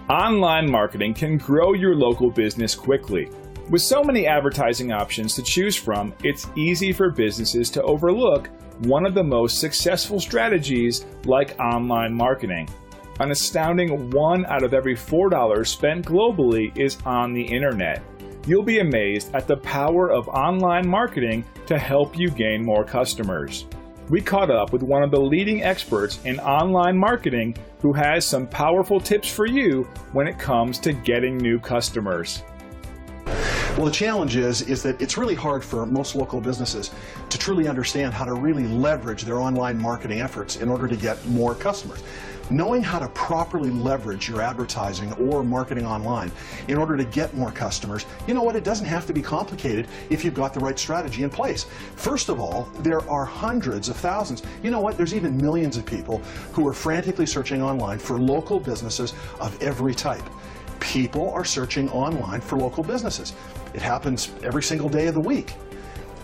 Online marketing can grow your local business quickly. With so many advertising options to choose from, it's easy for businesses to overlook one of the most successful strategies like online marketing. An astounding 1 out of every $4 spent globally is on the internet. You'll be amazed at the power of online marketing to help you gain more customers. We caught up with one of the leading experts in online marketing who has some powerful tips for you when it comes to getting new customers. Well, the challenge is that it's really hard for most local businesses to truly understand how to really leverage their online marketing efforts in order to get more customers. Knowing how to properly leverage your advertising or marketing online in order to get more customers, you know what, it doesn't have to be complicated if you've got the right strategy in place. First of all, there are hundreds of thousands, you know what, there's even millions of people who are frantically searching online for local businesses of every type. People are searching online for local businesses. It happens every single day of the week.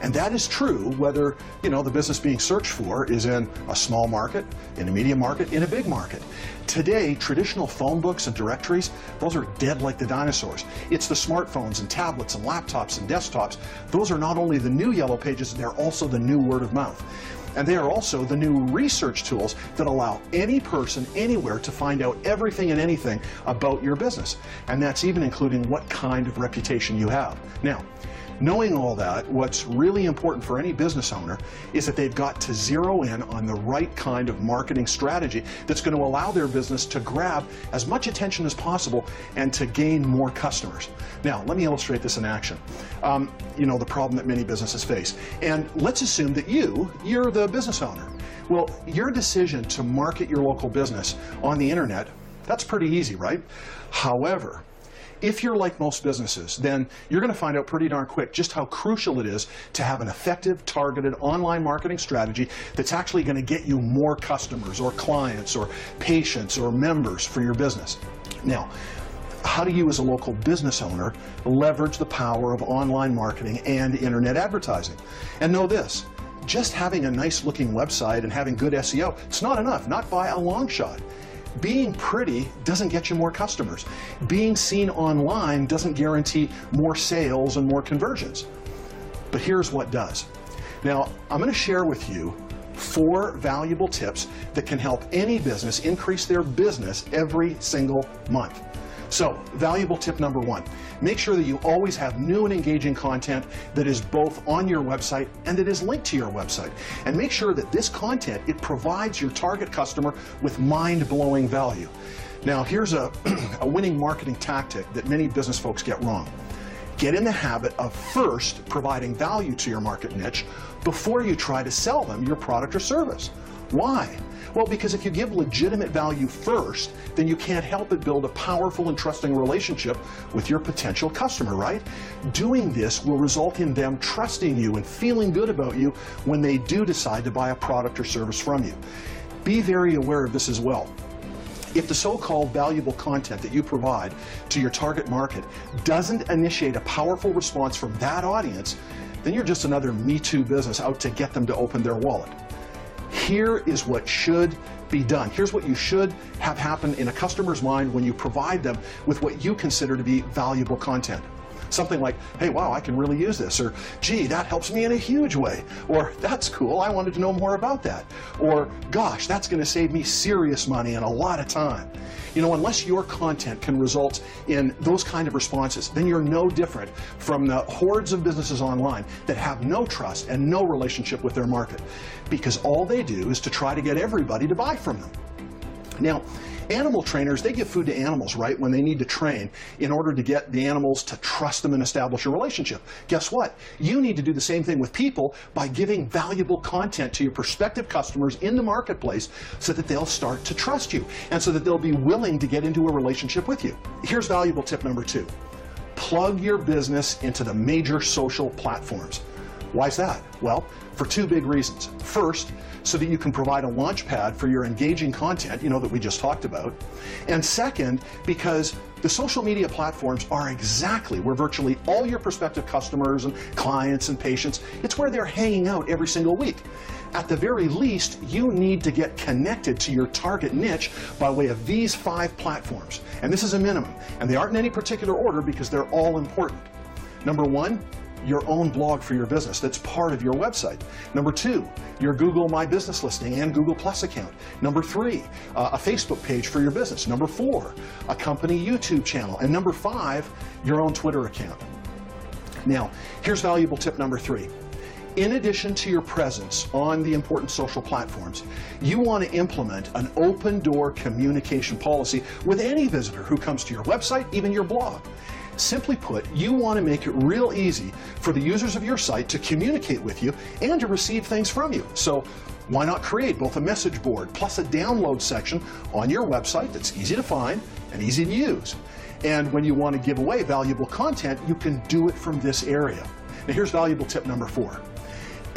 And that is true whether, the business being searched for is in a small market, in a medium market, in a big market. Today, traditional phone books and directories, those are dead like the dinosaurs. It's the smartphones and tablets and laptops and desktops. Those are not only the new yellow pages, they're also the new word of mouth. And they are also the new research tools that allow any person anywhere to find out everything and anything about your business. And that's even including what kind of reputation you have. Now, knowing all that, what's really important for any business owner is that they've got to zero in on the right kind of marketing strategy that's going to allow their business to grab as much attention as possible and to gain more customers. Now, let me illustrate this in action. The problem that many businesses face. And let's assume that you're the business owner. Well, your decision to market your local business on the internet, that's pretty easy, right? However, if you're like most businesses, then you're going to find out pretty darn quick just how crucial it is to have an effective, targeted online marketing strategy that's actually going to get you more customers or clients or patients or members for your business. Now, how do you as a local business owner leverage the power of online marketing and internet advertising? And know this, just having a nice looking website and having good SEO, it's not enough, not by a long shot. Being pretty doesn't get you more customers. Being seen online doesn't guarantee more sales and more conversions. But here's what does. Now, I'm going to share with you 4 valuable tips that can help any business increase their business every single month. So, valuable tip number 1, make sure that you always have new and engaging content that is both on your website and that is linked to your website. And make sure that this content, it provides your target customer with mind-blowing value. Now, here's a winning marketing tactic that many business folks get wrong. Get in the habit of first providing value to your market niche before you try to sell them your product or service. Why? Well, because if you give legitimate value first, then you can't help but build a powerful and trusting relationship with your potential customer, right? Doing this will result in them trusting you and feeling good about you when they do decide to buy a product or service from you. Be very aware of this as well. If the so-called valuable content that you provide to your target market doesn't initiate a powerful response from that audience, then you're just another Me Too business out to get them to open their wallet. Here is what should be done. Here's what you should have happen in a customer's mind when you provide them with what you consider to be valuable content. Something like, hey, wow, I can really use this, or gee, that helps me in a huge way, or that's cool, I wanted to know more about that, or gosh, that's going to save me serious money and a lot of time. Unless your content can result in those kind of responses, then you're no different from the hordes of businesses online that have no trust and no relationship with their market, because all they do is to try to get everybody to buy from them. Now, animal trainers, they give food to animals, right, when they need to train in order to get the animals to trust them and establish a relationship. Guess what? You need to do the same thing with people by giving valuable content to your prospective customers in the marketplace so that they'll start to trust you and so that they'll be willing to get into a relationship with you. Here's valuable tip number 2. Plug your business into the major social platforms. Why is that? Well, for two big reasons. First, so that you can provide a launch pad for your engaging content, that we just talked about. And second, because the social media platforms are exactly where virtually all your prospective customers and clients and patients, it's where they're hanging out every single week. At the very least, you need to get connected to your target niche by way of these 5 platforms. And this is a minimum. And they aren't in any particular order because they're all important. Number 1, your own blog for your business that's part of your website. Number 2, your Google My Business listing and Google Plus account. Number 3, a Facebook page for your business. Number 4, a company YouTube channel. And number 5, your own Twitter account. Now, here's valuable tip number 3. In addition to your presence on the important social platforms, you want to implement an open door communication policy with any visitor who comes to your website, even your blog. Simply put, you want to make it real easy for the users of your site to communicate with you and to receive things from you. So why not create both a message board plus a download section on your website that's easy to find and easy to use? And when you want to give away valuable content, you can do it from this area. Now here's valuable tip number 4.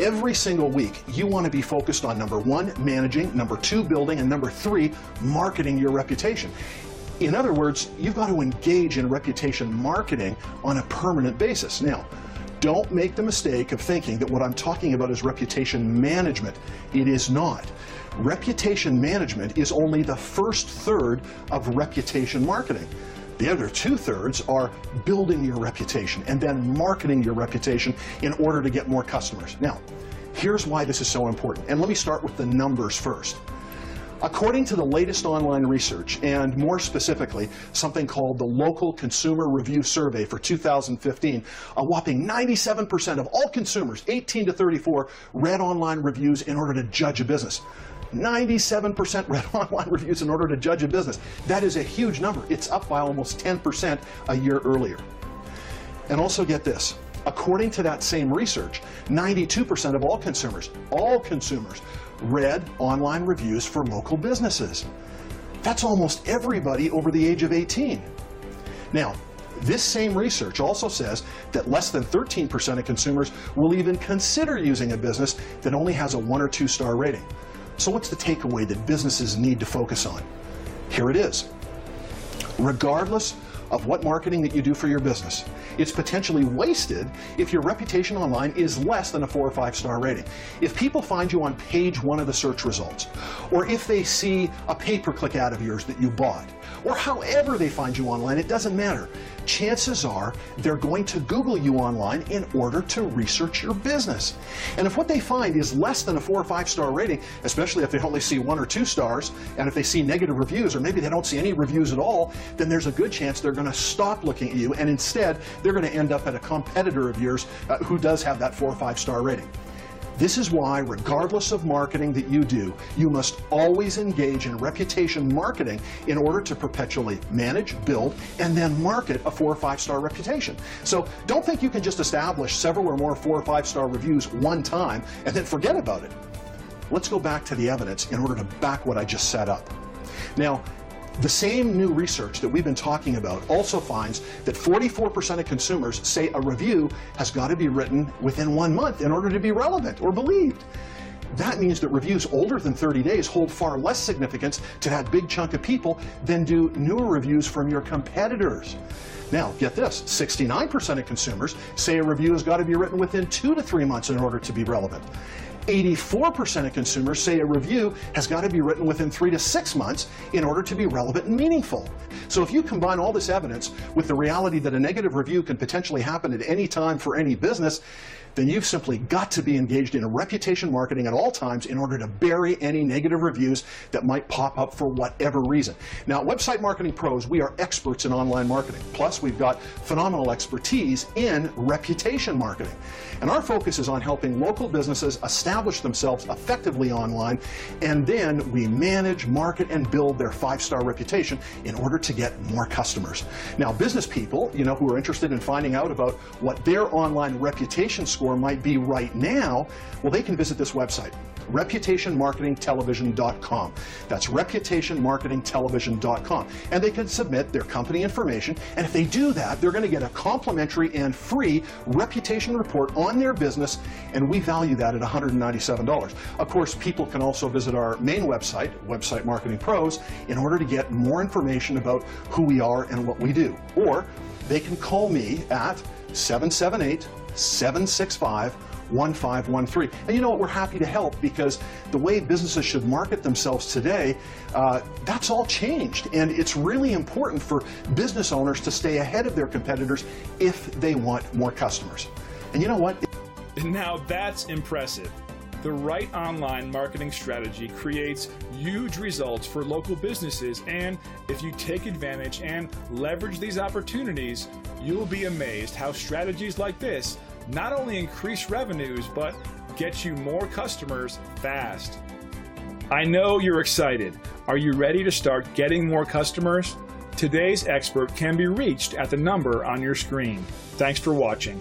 Every single week, you want to be focused on number 1, managing, number 2, building, and number 3, marketing your reputation. In other words, you've got to engage in reputation marketing on a permanent basis. Now, don't make the mistake of thinking that what I'm talking about is reputation management. It is not. Reputation management is only the first third of reputation marketing. The other 2/3 are building your reputation and then marketing your reputation in order to get more customers. Now, here's why this is so important. And let me start with the numbers first. According to the latest online research, and more specifically, something called the Local Consumer Review Survey for 2015, a whopping 97% of all consumers 18 to 34 read online reviews in order to judge a business. 97% read online reviews in order to judge a business. That is a huge number. It's up by almost 10% a year earlier. And also get this. According to that same research, 92% of all consumers read online reviews for local businesses. That's almost everybody over the age of 18. Now, this same research also says that less than 13% of consumers will even consider using a business that only has a 1 or 2 star rating. So what's the takeaway that businesses need to focus on? Here it is. Regardless of what marketing that you do for your business, it's potentially wasted if your reputation online is less than a 4 or 5 star rating. If people find you on page 1 of the search results, or if they see a pay-per-click ad of yours that you bought, or however they find you online, it doesn't matter. Chances are they're going to Google you online in order to research your business. And if what they find is less than a 4 or 5 star rating, especially if they only see 1 or 2 stars, and if they see negative reviews, or maybe they don't see any reviews at all, then there's a good chance they're going to stop looking at you, and instead they're going to end up at a competitor of yours who does have that 4 or 5 star rating. This is why, regardless of marketing that you do, you must always engage in reputation marketing in order to perpetually manage, build, and then market a 4 or 5 star reputation. So don't think you can just establish several or more 4 or 5 star reviews one time and then forget about it. Let's go back to the evidence in order to back what I just set up. Now, the same new research that we've been talking about also finds that 44% of consumers say a review has got to be written within 1 month in order to be relevant or believed. That means that reviews older than 30 days hold far less significance to that big chunk of people than do newer reviews from your competitors. Now, get this, 69% of consumers say a review has got to be written within 2 to 3 months in order to be relevant. 84% of consumers say a review has got to be written within 3 to 6 months in order to be relevant and meaningful. So if you combine all this evidence with the reality that a negative review can potentially happen at any time for any business, then you've simply got to be engaged in reputation marketing at all times in order to bury any negative reviews that might pop up for whatever reason. Now, at Website Marketing Pros, we are experts in online marketing. Plus, we've got phenomenal expertise in reputation marketing. And our focus is on helping local businesses establish themselves effectively online, and then we manage, market, and build their 5-star reputation in order to get more customers. Now, business people, who are interested in finding out about what their online reputation score might be right now, well, they can visit this website. reputationmarketingtelevision.com. That's reputationmarketingtelevision.com. And they can submit their company information, and if they do that, they're going to get a complimentary and free reputation report on their business, and we value that at $197. Of course, people can also visit our main website, Website Marketing Pros, in order to get more information about who we are and what we do. Or they can call me at 778-765-1513. And you know what, we're happy to help, because the way businesses should market themselves today, that's all changed. And it's really important for business owners to stay ahead of their competitors if they want more customers. And you know what? Now that's impressive. The right online marketing strategy creates huge results for local businesses, and if you take advantage and leverage these opportunities, you'll be amazed how strategies like this not only increase revenues, but get you more customers fast. I know you're excited. Are you ready to start getting more customers? Today's expert can be reached at the number on your screen. Thanks for watching.